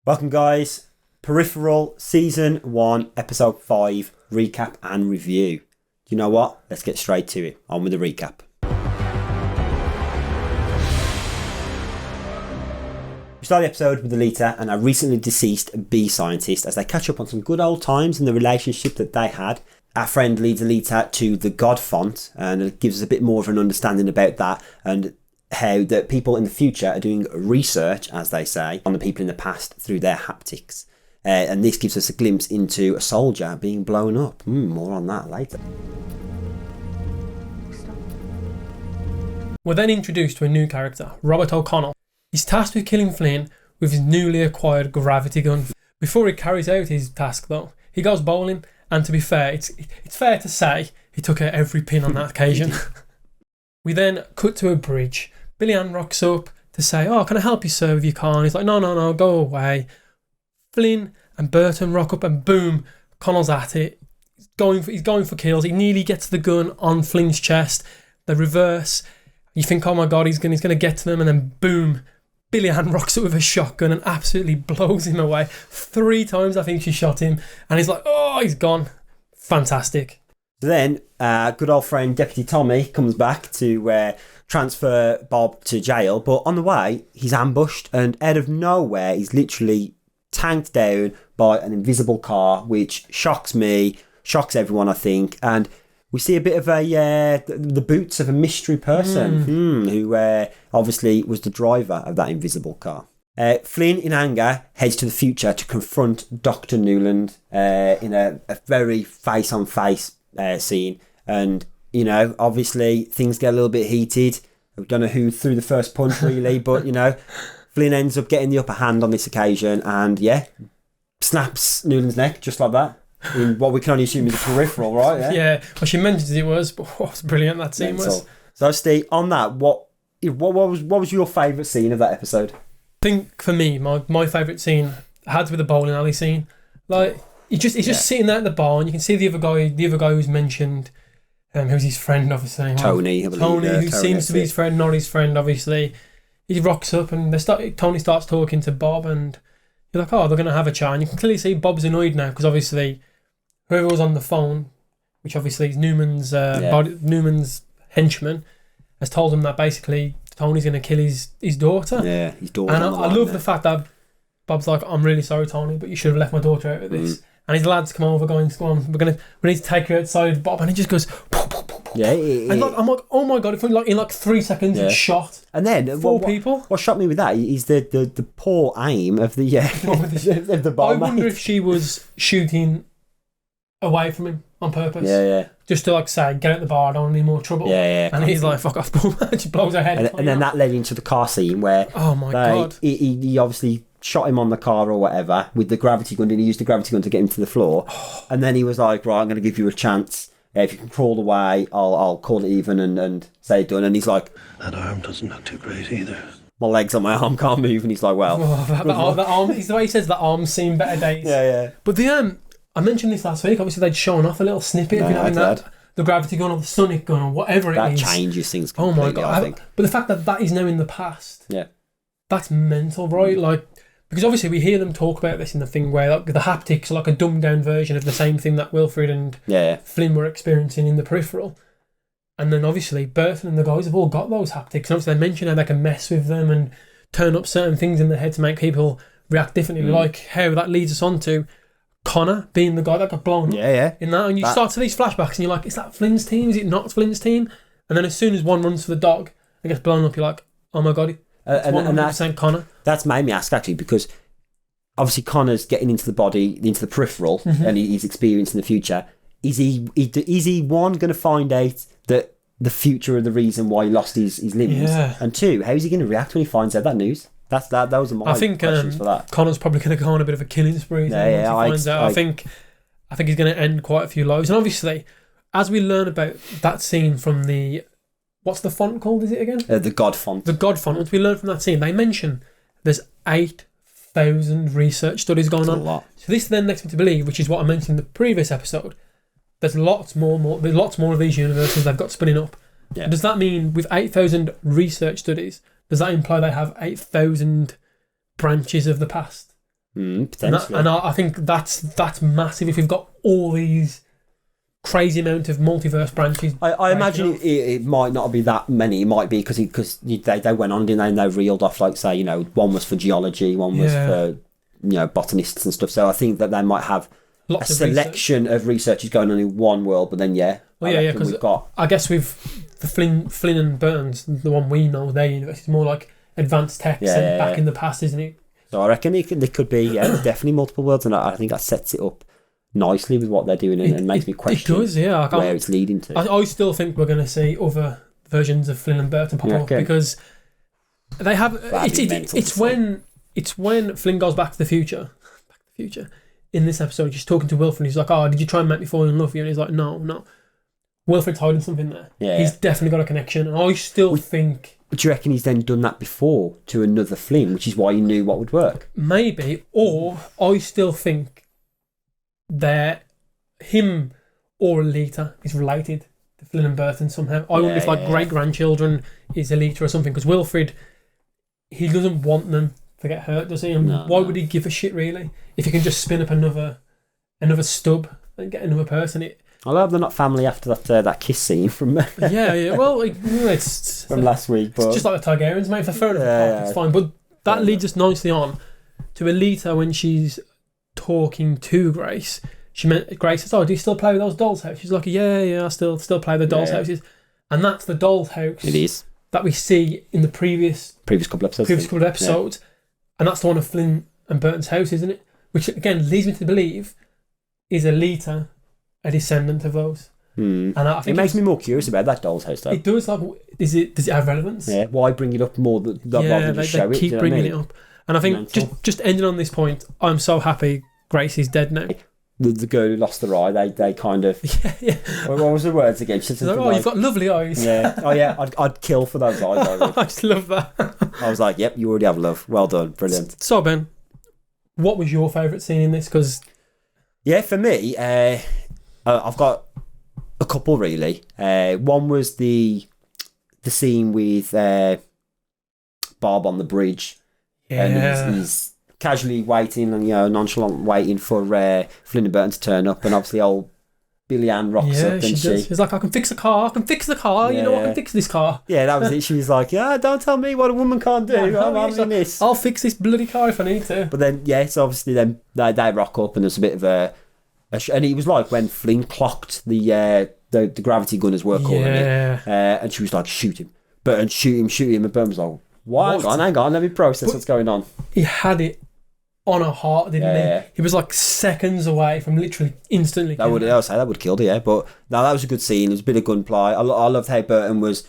Welcome, guys. Peripheral Season 1, Episode 5, recap and review. You know what? Let's get straight to it. On with the recap. We start the episode with Alita and a recently deceased bee scientist as they catch up on some good old times and the relationship that they had. Our friend leads Alita to the God font and it gives us a bit more of an understanding about that and how that people in the future are doing research, as they say, on the people in the past through their haptics. And this gives us a glimpse into a soldier being blown up. More on that later. We're then introduced to a new character, Robert O'Connell. He's tasked with killing Flynn with his newly acquired gravity gun. Before he carries out his task, though, he goes bowling, and to be fair, it's fair to say he took out every pin on that occasion. We then cut to a bridge. Billy Ann rocks up to say, "Oh, can I help you, sir, with your car?" And he's like, no, go away. Flynn and Burton rock up and boom, Connell's at it. He's going for kills. He nearly gets the gun on Flynn's chest. The reverse. You think, oh my God, he's going to get to them, and then boom, Billy Ann rocks up with a shotgun and absolutely blows him away. 3 times I think she shot him, and he's like, oh, he's gone. Fantastic. Then, good old friend Deputy Tommy comes back to transfer Bob to jail, but on the way, he's ambushed, and out of nowhere, he's literally tanked down by an invisible car, which shocks me, shocks everyone, I think, and we see a bit of the boots of a mystery person who obviously was the driver of that invisible car. Flynn, in anger, heads to the future to confront Dr. Newland in a very face-on-face scene, and you know, obviously things get a little bit heated. I don't know who threw the first punch really, but you know, Flynn ends up getting the upper hand on this occasion and snaps Newland's neck just like that in what we can only assume is a peripheral, right? Yeah, well, she mentioned it was, but what was brilliant that scene was. So Steve, on that, what was your favourite scene of that episode? I think for me, my favourite scene had to be the bowling alley scene. Like he's just sitting there at the bar, and you can see the other guy who's mentioned, who's his friend, obviously. Tony, who seems to be his friend, not his friend, obviously. He rocks up, and Tony starts talking to Bob, and you're like, oh, they're going to have a chat. And you can clearly see Bob's annoyed now because obviously whoever was on the phone, which obviously is Newman's henchman, has told him that basically Tony's going to kill his daughter. Yeah, his daughter. And I love the fact that Bob's like, I'm really sorry, Tony, but you should have left my daughter out of this. And his lads come over going, come on, we need to take her outside, Bob. And he just goes, yeah. And I'm like, oh my God, if in 3 seconds it's shot. And then four people. What shocked me with that is the poor aim of the of the bomb. I wonder if she was shooting away from him on purpose. Yeah. Just to say, get out the bar, I don't want any more trouble. Yeah. And he's like, fuck off, boom. She blows her head. And then that led into the car scene where God. He obviously shot him on the car or whatever with the gravity gun, and he used the gravity gun to get him to the floor. And then he was like, right, I'm going to give you a chance. If you can crawl away, I'll call it even and say it done. And he's like, that arm doesn't look too great either. My legs on my arm can't move. And he's like, well, that arm. It's the way he says the arm's seen better days. Yeah. But I mentioned this last week. Obviously, they'd shown off a little snippet of that. The gravity gun or the sonic gun or whatever it is. That changes things completely, oh my God. I think. But the fact that is now in the past. Yeah. That's mental, right? Like, because obviously we hear them talk about this in the thing where like, the haptics are like a dumbed down version of the same thing that Wilfred and Flynn were experiencing in the Peripheral. And then obviously Burton and the guys have all got those haptics. And obviously they mention how they can mess with them and turn up certain things in their head to make people react differently. Like how that leads us on to Connor being the guy that got blown up in that. And you start to these flashbacks and you're like, is that Flynn's team? Is it not Flynn's team? And then as soon as one runs for the dog and gets blown up, you're like, oh my God, it's 100% Connor. That's made me ask actually, because obviously Connor's getting into the body, into the peripheral, and he's experiencing the future. Is he one, going to find out that the future of the reason why he lost his limbs? Yeah. And 2, how is he going to react when he finds out that news? Those are my questions for that. Connor's probably going to go on a bit of a killing spree. I think he's going to end quite a few lives. And obviously, as we learn about that scene from the... What's the font called, is it again? The God font. The God font. Once we learn from that scene, they mention there's 8,000 research studies going on. A lot. So this then makes me to believe, which is what I mentioned in the previous episode, there's lots more of these universes they've got spinning up. Yeah. Does that mean with 8,000 research studies, does that imply they have 8,000 branches of the past? Potentially. And I think that's massive if you've got all these crazy amount of multiverse branches. I imagine it might not be that many. It might be because they went on, didn't they? And they reeled off, like, say, one was for geology, one was for botanists and stuff. So I think that they might have lots of selection of researchers going on in one world, but then because we've got. I guess with the Flynn and Burns, the one we know, their university is more like advanced techs and back in the past, isn't it? So I reckon there could be definitely multiple worlds, and I think that sets it up nicely with what they're doing and makes me question where it's leading to. I still think we're going to see other versions of Flynn and Burton pop up because they have. It's when Flynn goes back to the future. In this episode, he's talking to Wilfred. He's like, "Oh, did you try and make me fall in love with you?" And he's like, "No." Wilfred's hiding something there. Yeah, he's definitely got a connection. And I still think. But do you reckon he's then done that before to another Flynn, which is why he knew what would work? Maybe, or I still think that him or Alita is related to Flynn and Burton somehow. I wonder if great-grandchildren is Alita or something, because Wilfred, he doesn't want them to get hurt, does he? And why would he give a shit, really? If he can just spin up another stub and get another person. I love they're not family after that kiss scene from well, it's from last week. But it's just like the Targaryens, mate. If they're thrown apart, it's fine. But that leads us nicely on to Alita when she's talking to Grace. Grace says, "Oh, do you still play with those dolls' houses?" She's like, "Yeah, I still play with the dolls' houses." And that's the doll's house. It is that we see in the previous couple of episodes, and that's the one of Flynn and Burton's house, isn't it? Which again leads me to believe is Alita a descendant of those. And I think it makes me more curious about that doll's house, though. It does. Like, does it have relevance? Yeah. Why bring it up more than just show it? They keep bringing it up, and I think just ending on this point, I'm so happy Grace is dead now. The girl who lost her eye, they kind of. Yeah. What was the words again? She said, you've got lovely eyes. Yeah. Oh yeah, I'd kill for those eyes. I just love that. I was like, yep, you already have love. Well done, brilliant. So Ben, what was your favourite scene in this? Because for me, I've got a couple really. One was the scene with Bob on the bridge, and he's casually waiting and nonchalant waiting for Flynn and Burton to turn up, and obviously old Billy Ann rocks up, and she she's like, I can fix the car, I can fix this car. Yeah, that was it. She was like, don't tell me what a woman can't do. I'm having this. I'll fix this bloody car if I need to. But then so obviously then they rock up, and there's a bit of and it was like when Flynn clocked the gravity gunners were calling it, and she was like, shoot him, and Burton was like, why? Hang on, let me process what's going on. He had it on a heart, didn't he? He was like seconds away from literally instantly. That would have killed her, But no, that was a good scene. It was a bit of gunplay. I loved how Burton was,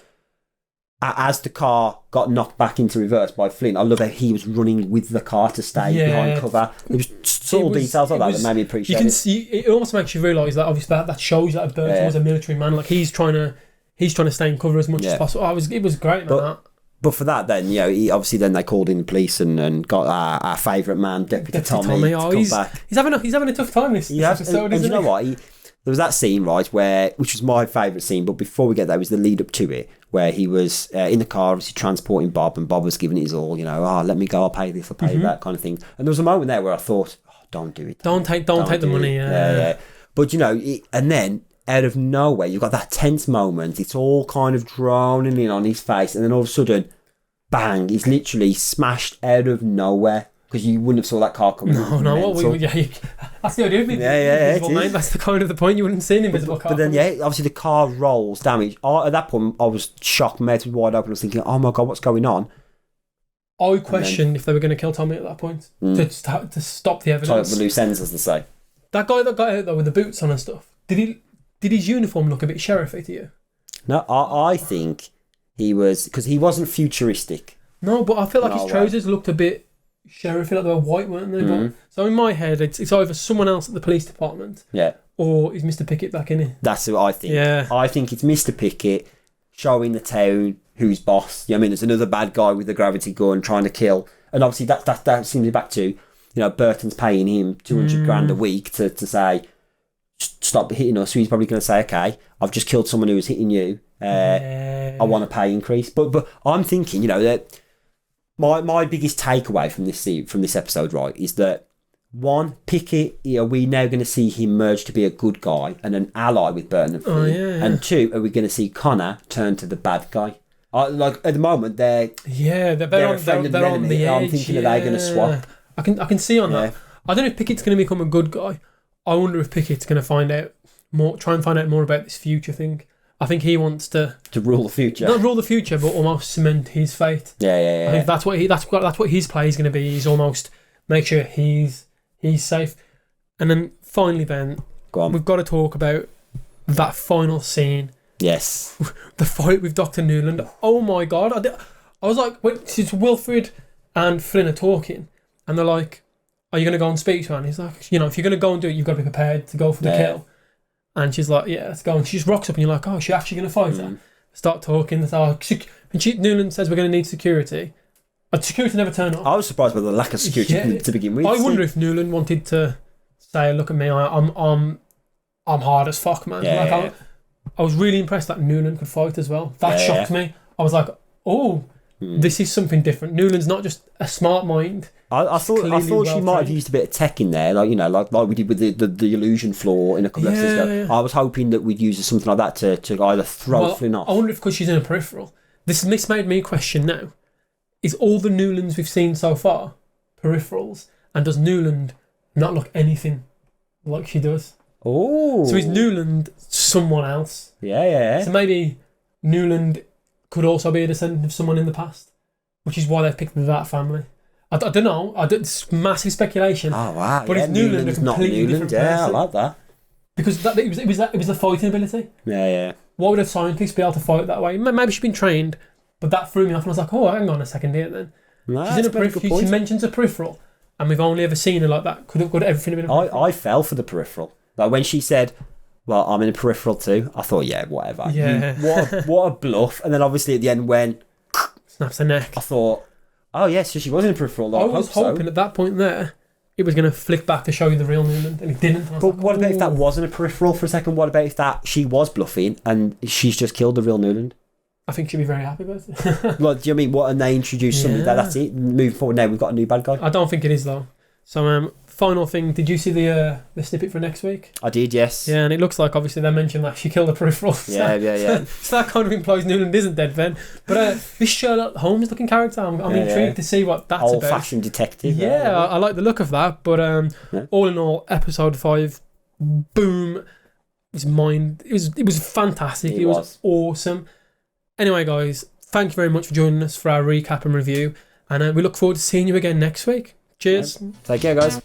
as the car got knocked back into reverse by Flynn. I love how he was running with the car to stay behind cover. It was subtle details like that made me appreciate it. You can see it almost makes you realise that obviously that shows that Burton was a military man. Like he's trying to stay in cover as much as possible. It was great, man. But for that, then obviously then they called in the police and got our favourite man, Deputy Tommy, to come back. He's having a tough time this episode. And you know what? There was that scene right which was my favourite scene. But before we get there, was the lead up to it where he was in the car, obviously transporting Bob, and Bob was giving it his all. Let me go, I'll pay this, I'll pay that kind of thing. And there was a moment there where I thought, don't do it. Don't take the money. Yeah. But and then. Out of nowhere, you've got that tense moment. It's all kind of droning in on his face, and then all of a sudden, bang! He's literally smashed out of nowhere because you wouldn't have saw that car coming. No. That's the idea of it. Yeah. That's the kind of the point. You wouldn't see an invisible car. But then, obviously the car rolls, damage. At that point, I was shocked. My head was wide open. I was thinking, oh my god, what's going on? I questioned if they were going to kill Tommy at that point to stop the evidence. The loose ends, as they say. That guy that got out there with the boots on and stuff. Did his uniform look a bit sheriffy to you? No, I think he was, because he wasn't futuristic. No, but I feel like his trousers looked a bit sheriffy, like they were white, weren't they? Mm-hmm. So in my head, it's either someone else at the police department, or is Mr. Pickett back in it? That's what I think. Yeah, I think it's Mr. Pickett showing the town who's boss. There's another bad guy with a gravity gun trying to kill, and obviously that seems back to, Burton's paying him $200,000 a week to say, stop hitting us. So he's probably going to say, okay, I've just killed someone who was hitting you. I want a pay increase. But I'm thinking, that my biggest takeaway from this episode, right, is that one, Pickett, are we now going to see him merge to be a good guy and an ally with Burton and Flynn? Yeah. And two, are we going to see Connor turn to the bad guy? Like at the moment, they're they're on the edge. I'm thinking, are they going to swap? I can see on that. I don't know if Pickett's going to become a good guy. I wonder if Pickett's going to try and find out more about this future thing. I think he wants to rule the future. Not rule the future, but almost cement his fate. Yeah. I think that's what his play is going to be. He's almost make sure he's safe. And then finally, Ben, we've got to talk about that final scene. Yes. The fight with Dr. Newland. Oh my God! I was like, wait, since Wilfred and Flynn are talking, and they're like, "Are you going to go and speak to her?" And he's like, "If you're going to go and do it, you've got to be prepared to go for the kill." And she's like, "Yeah, let's go." And she just rocks up, and you're like, "Oh, is she actually going to fight her?" Start talking. And Newland says, "We're going to need security." Security never turned up. I was surprised by the lack of security to begin with. I wonder if Newland wanted to say, "Look at me, I'm hard as fuck, man." I was really impressed that Newland could fight as well. That shocked me. I was like, "Oh, this is something different." Newland's not just a smart mind. I thought she might have used a bit of tech in there, like we did with the illusion floor in a couple of episodes ago. Yeah. I was hoping that we'd use something like that to either throw Flynn off. I wonder if because she's in a peripheral. This made me question now: is all the Newlands we've seen so far peripherals, and does Newland not look anything like she does? Oh, so is Newland someone else? Yeah. So maybe Newland could also be a descendant of someone in the past, which is why they've picked that family. I don't know. It's massive speculation. Oh wow! But is Newland a completely different person? Yeah, I like that. Because it was the fighting ability. Yeah. Why would a scientist be able to fight that way? Maybe she's been trained, but that threw me off, and I was like, "Oh, hang on a second here." Then she's in a peripheral. She mentions a peripheral, and we've only ever seen her like that. Could everything have been a peripheral? I fell for the peripheral. Like when she said, "Well, I'm in a peripheral too," I thought, "Yeah, whatever." Yeah. What a bluff! And then obviously at the end when snaps her neck, I thought, "Oh yes, so she was in a peripheral." I was hoping at that point there it was going to flick back to show you the real Newland, and it didn't. But what about if that wasn't a peripheral for a second? What about if that she was bluffing and she's just killed the real Newland? I think she'd be very happy about it. Well, do you mean what? And they introduced somebody that's it. Moving forward now, we've got a new bad guy. I don't think it is though. So, final thing. Did you see the snippet for next week? I did, yes. Yeah, and it looks like obviously they mentioned that she killed a peripheral. Yeah. So that kind of implies Newland isn't dead, Ben. But this Sherlock Holmes looking character, I'm intrigued to see what that's about. Old-fashioned detective. Yeah, I like the look of that. But all in all, episode 5, boom. It was fantastic. It was awesome. Anyway, guys, thank you very much for joining us for our recap and review. And we look forward to seeing you again next week. Cheers. Take care, guys.